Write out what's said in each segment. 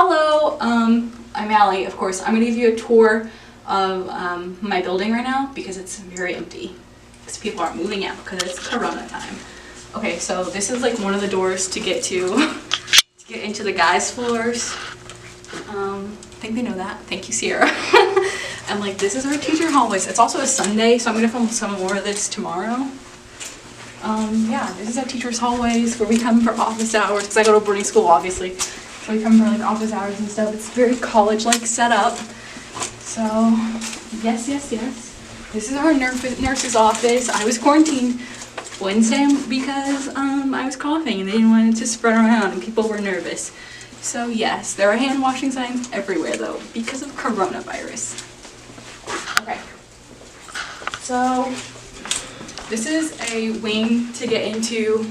Hello, I'm Allie, of course. I'm going to give you a tour of my building right now because it's very empty. Because people aren't moving out because it's Corona time. Okay, so this is like one of the doors to get get into the guys' floors. I think they know that. Thank you, Sierra. And like this is our teacher hallways. It's also a Sunday, so I'm going to film some more of this tomorrow. Yeah, this is our teacher's hallways where we come for office hours because I go to boarding school, obviously. So we come for like office hours and stuff. It's very college-like setup. So, yes. This is our nurse's office. I was quarantined Wednesday because I was coughing and they didn't want it to spread around and people were nervous. So yes, there are hand washing signs everywhere though because of coronavirus. Okay. So this is a wing to get into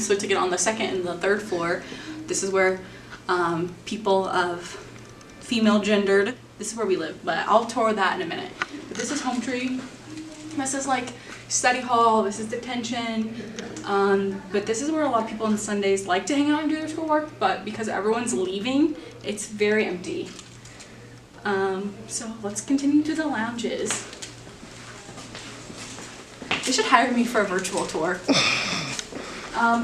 so to get on the second and the third floor. This is where people of female gendered, this is where we live, but I'll tour that in a minute. But this is home tree. This is like study hall, this is detention. But this is where a lot of people on Sundays like to hang out and do their schoolwork, but because everyone's leaving, it's very empty. So let's continue to the lounges. They should hire me for a virtual tour.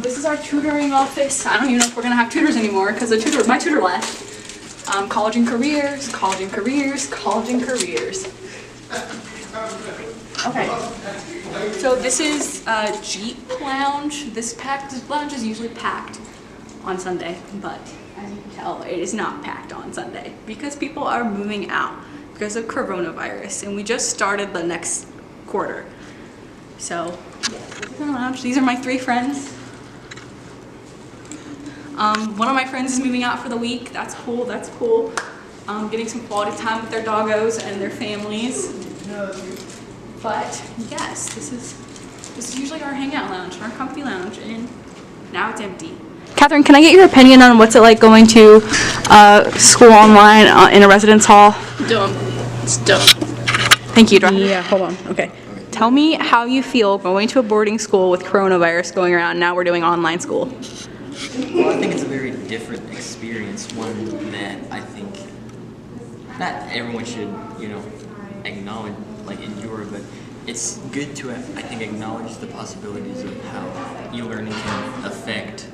This is our tutoring office. I don't even know if we're gonna have tutors anymore because my tutor left. College and careers. Okay. So this is Jeep Lounge. This lounge is usually packed on Sunday, but as you can tell, it is not packed on Sunday because people are moving out because of coronavirus, and we just started the next quarter. So, yeah, this is our lounge. These are my 3 friends. One of my friends is moving out for the week. That's cool. Getting some quality time with their doggos and their families. But yes, this is usually our hangout lounge, our comfy lounge, and now it's empty. Catherine, can I get your opinion on what's it like going to school online in a residence hall? Dumb. It's dumb. Thank you, Doctor. Yeah, hold on. Okay. Tell me how you feel going to a boarding school with coronavirus going around. Now we're doing online school. Well, I think it's a very different experience, one that I think not everyone should, acknowledge, like endure, but it's good to, I think, acknowledge the possibilities of how e-learning can affect,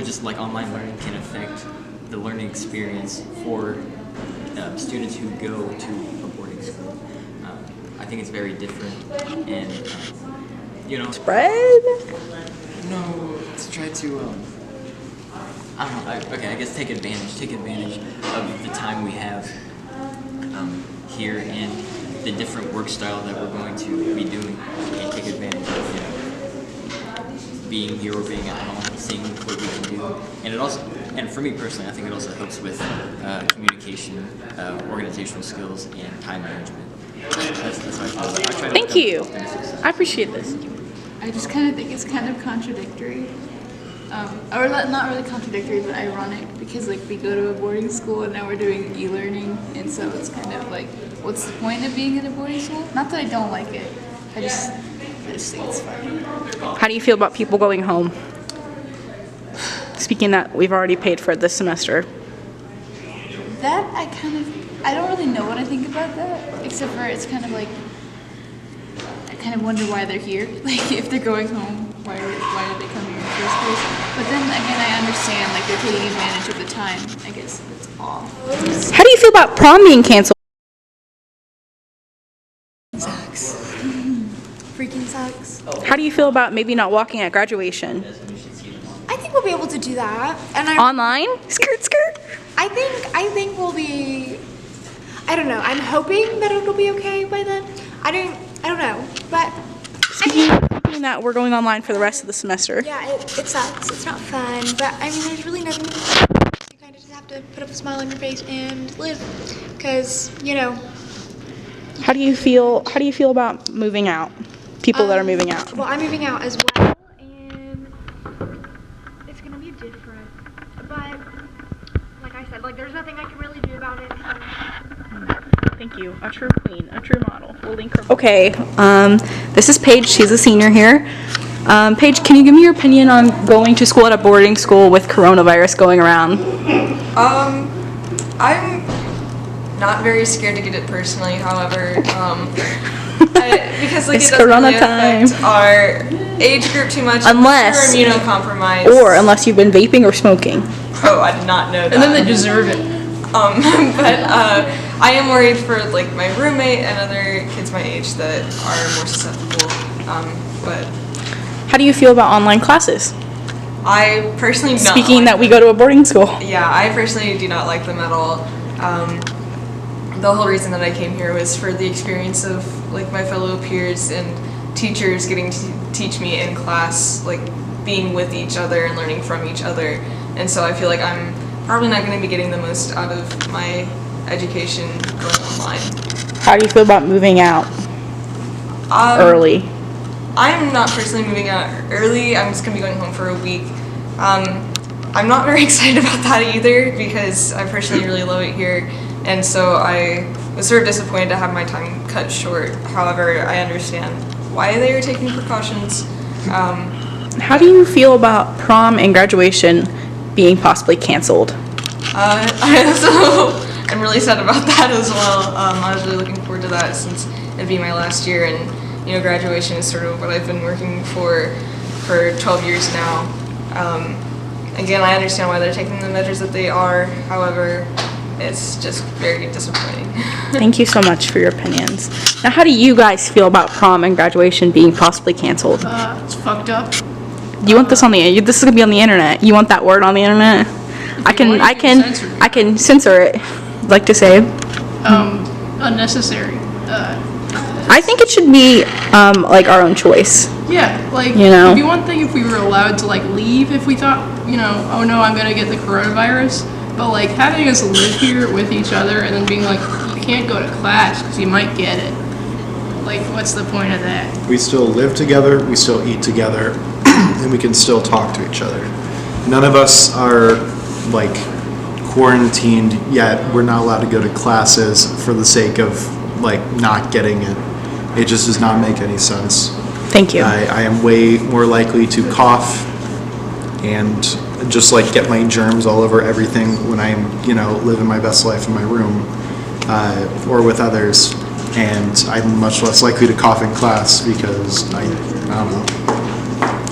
just like online learning can affect the learning experience for students who go to a boarding school. I think it's very different, and Spread? No, to try to, I don't know, I guess take advantage of the time we have here and the different work style that we're going to be doing, and take advantage of, being here or being at home, seeing what we can do. And it also, and for me personally, I think it also helps with communication, organizational skills, and time management. That's how I feel. Thank you. I appreciate this. I just kind of think it's kind of contradictory. Or not really contradictory, but ironic, because like we go to a boarding school and now we're doing e-learning, and so it's kind of like, what's the point of being in a boarding school? Not that I don't like it, I just think it's fun. How do you feel about people going home? Speaking that we've already paid for this semester. That I don't really know what I think about that, except for it's kind of like, I kind of wonder why they're here. Like if they're going home, why did they come here in the first place? But then again, I understand like they're taking advantage of the time. I guess that's all. How do you feel about prom being canceled? Sucks. Freaking sucks. How do you feel about maybe not walking at graduation? I think we'll be able to do that. And Online? Skirt. I think we'll be, I don't know. I'm hoping that it'll be okay by then. I don't know. But Speaking that we're going online for the rest of the semester. yeah, it sucks. It's not fun. But I mean, there's really nothing. You kind of just have to put up a smile on your face and live. Because, How do you feel about moving out? People that are moving out. Well, I'm moving out as well, and it's gonna be different. But like I said, there's nothing I can really do about it. Thank you. A true queen, a true model. We'll link her. Okay, this is Paige. She's a senior here. Paige, can you give me your opinion on going to school at a boarding school with coronavirus going around? I'm not very scared to get it personally. However, because like It's it doesn't Corona really affect our age group too much. Unless- we're immunocompromised. Or unless you've been vaping or smoking. Oh, I did not know that. And then they deserve it. But I am worried for like my roommate and other kids my age that are more susceptible. But How do you feel about online classes? I personally do not Speaking like that we go to a boarding school. Yeah, I personally do not like them at all. The whole reason that I came here was for the experience of like my fellow peers and teachers getting to teach me in class, like being with each other and learning from each other. And so I feel like I'm probably not going to be getting the most out of my education going online. How do you feel about moving out early? I'm not personally moving out early. I'm just going to be going home for a week. I'm not very excited about that either because I personally really love it here. And so I was sort of disappointed to have my time cut short. However, I understand why they are taking precautions. How do you feel about prom and graduation being possibly canceled? I'm really sad about that as well. I was really looking forward to that since it'd be my last year, and graduation is sort of what I've been working for 12 years now. Again, I understand why they're taking the measures that they are. However, it's just very disappointing. Thank you so much for your opinions. Now, how do you guys feel about prom and graduation being possibly canceled? It's fucked up. Do you want this on the? This is gonna be on the internet. You want that word on the internet? I can censor it. Like to say. Unnecessary. I think it should be like our own choice. Yeah, like, it'd be one thing if we were allowed to, like, leave if we thought, oh no, I'm gonna get the coronavirus, but, like, having us live here with each other and then being like, you can't go to class because you might get it. Like, what's the point of that? We still live together, we still eat together, and we can still talk to each other. None of us are, like, quarantined yet. We're not allowed to go to classes for the sake of, like, not getting it. It just does not make any sense. Thank you. I am way more likely to cough and just like get my germs all over everything when I'm, living my best life in my room or with others. And I'm much less likely to cough in class because I don't know.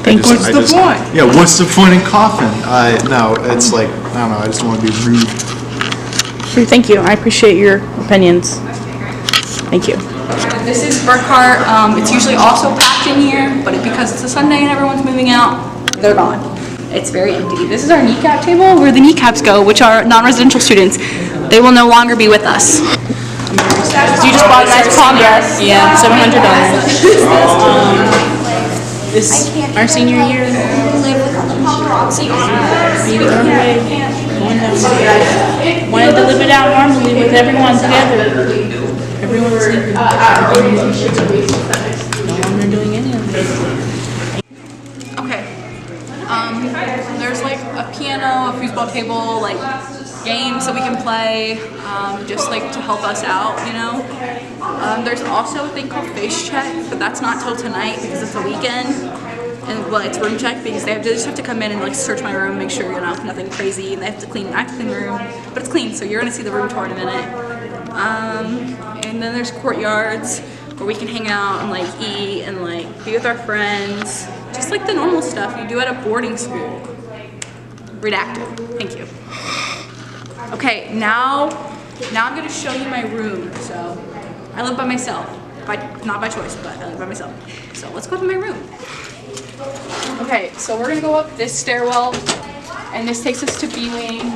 What's the point? Yeah, what's the point in coughing? No, it's like, I don't know, I just don't want to be rude. Thank you. I appreciate your opinions. Thank you. This is Burkhart. It's usually also packed in here, but because it's a Sunday and everyone's moving out, they're gone. It's very empty. This is our kneecap table where the kneecaps go, which are non-residential students. They will no longer be with us. You just bought a nice prom dress. Yeah, $700. This our senior year. Wanted to live it out normally with everyone together. Everyone's sleeping. No longer doing any of this. Okay. There's like a piano, a foosball table, like games that we can play, just like to help us out, There's also a thing called face check, but that's not till tonight because it's a weekend. And well, it's room check because they just have to come in and like search my room, make sure nothing crazy, and they have to clean. I have to clean the room, but it's clean, so you're gonna see the room tour in a minute. And then there's courtyards where we can hang out and like eat and like be with our friends, just like the normal stuff you do at a boarding school. Redacted. Thank you. Okay, now I'm gonna show you my room. So I live by myself, not by choice, but I live by myself. So let's go to my room. Okay, so we're gonna go up this stairwell, and this takes us to B wing.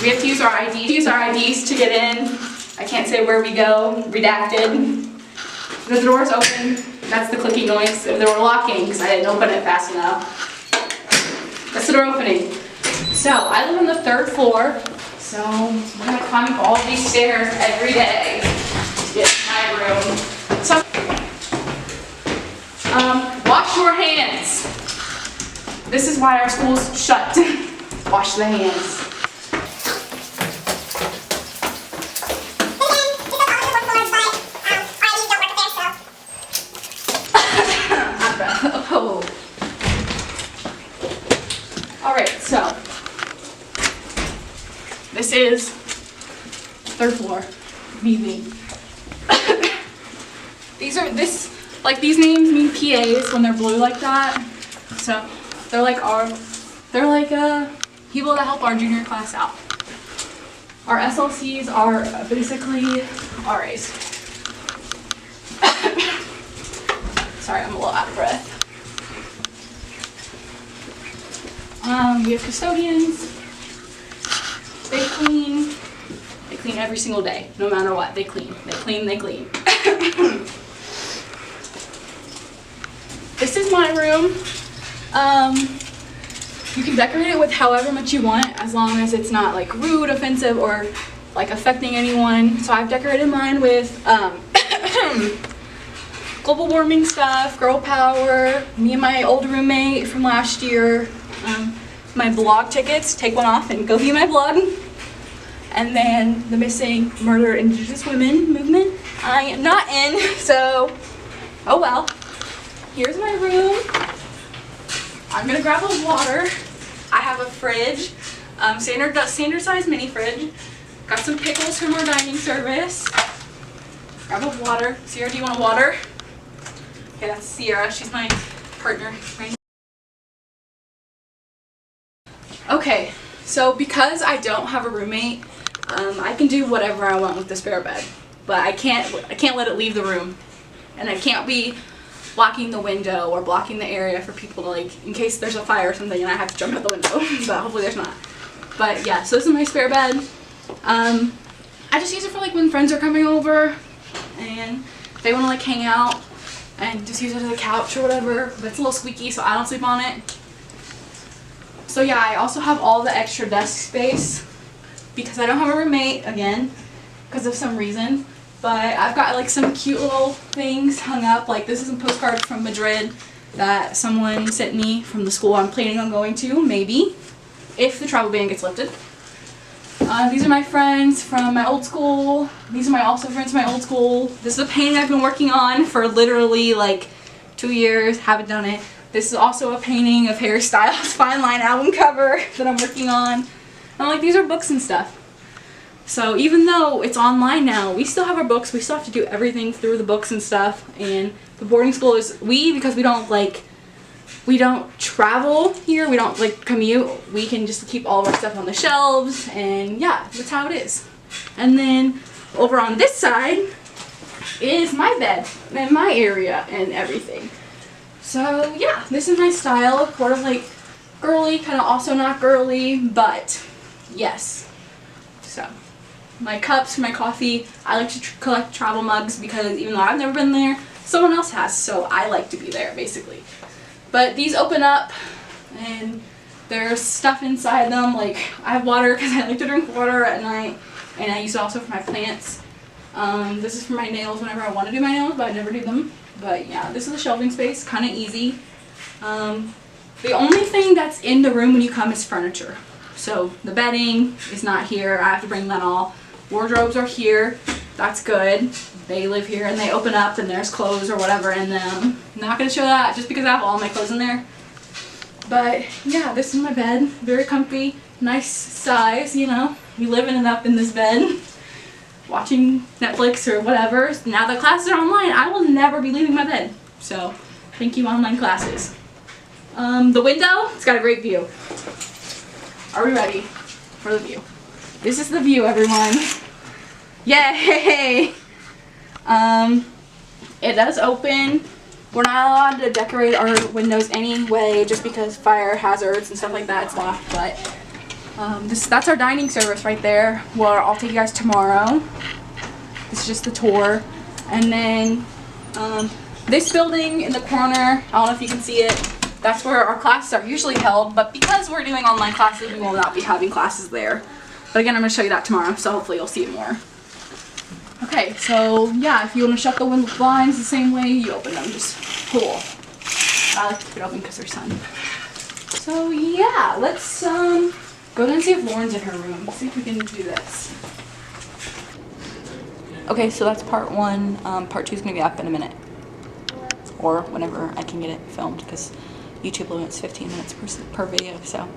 We have to use our IDs to get in. I can't say where we go. Redacted. The door's open. That's the clicking noise. The door locking because I didn't open it fast enough. That's the door opening. So I live on the 3rd floor. So we're gonna climb up all of these stairs every day to get to my room. So wash your hands. This is why our school's shut. Wash the hands. So, this is 3rd floor, VV. These names mean PAs when they're blue like that. So, they're like people that help our junior class out. Our SLCs are basically RAs. Sorry, I'm a little out of breath. We have custodians. They clean every single day, no matter what. They clean. This is my room. You can decorate it with however much you want, as long as it's not like rude, offensive, or like affecting anyone. So I've decorated mine with global warming stuff, girl power, me and my old roommate from last year, my blog tickets, take one off and go view my blog, and then the missing murdered Indigenous women movement. I am not in, so oh well. Here's my room. I'm gonna grab a water. I have a fridge, standard size mini fridge. Got some pickles from our dining service. Grab a water. Sierra, do you want a water? Okay, that's Sierra. She's my partner right now. Okay, so because I don't have a roommate, I can do whatever I want with the spare bed, but I can't let it leave the room, and I can't be blocking the window or blocking the area for people to, like, in case there's a fire or something and I have to jump out the window, but hopefully there's not. But yeah, so this is my spare bed. I just use it for like when friends are coming over and they want to like hang out, and just use it as a couch or whatever, but it's a little squeaky so I don't sleep on it. So yeah, I also have all the extra desk space because I don't have a roommate, again, because of some reason. But I've got like some cute little things hung up. Like this is a postcard from Madrid that someone sent me from the school I'm planning on going to, maybe, if the travel ban gets lifted. These are my friends from my old school. These are also friends from my old school. This is a painting I've been working on for literally like 2 years, haven't done it. This is also a painting of Harry Styles' Fine Line album cover that I'm working on. And like these are books and stuff. So even though it's online now, we still have our books. We still have to do everything through the books and stuff. And the boarding school is, because we don't travel here, we don't like commute, we can just keep all of our stuff on the shelves, and yeah, that's how it is. And then over on this side is my bed and my area and everything. So yeah, this is my style, sort of like girly, kind of also not girly, but yes. So my cups, my coffee, I like to collect travel mugs because even though I've never been there, someone else has, so I like to be there basically. But these open up and there's stuff inside them, like I have water because I like to drink water at night, and I use it also for my plants. This is for my nails whenever I want to do my nails, but I never do them. But yeah, this is a shelving space, kind of easy. The only thing that's in the room when you come is furniture. So the bedding is not here, I have to bring that all. Wardrobes are here, that's good. They live here and they open up and there's clothes or whatever in them. I'm not going to show that just because I have all my clothes in there. But yeah, this is my bed, very comfy, nice size, you know. We living it up in this bed, watching Netflix or whatever. Now that classes are online, I will never be leaving my bed. So thank you, online classes. The window, it's got a great view. Are we ready for the view? This is the view, everyone. Yay! It does open. We're not allowed to decorate our windows anyway, just because fire hazards and stuff like that. It's locked, but that's our dining service right there. Well, I'll take you guys tomorrow. This is just the tour. And then this building in the corner, I don't know if you can see it, that's where our classes are usually held, but because we're doing online classes, we will not be having classes there. But again, I'm going to show you that tomorrow, so hopefully you'll see it more. Okay, so yeah, if you want to shut the blinds the same way you open them, just pull. I like to keep it open because there's sun. So yeah, let's go down and see if Lauren's in her room. See if we can do this. Okay, so that's part one. Part two is going to be up in a minute. Or whenever I can get it filmed, because YouTube limits 15 minutes per video, so.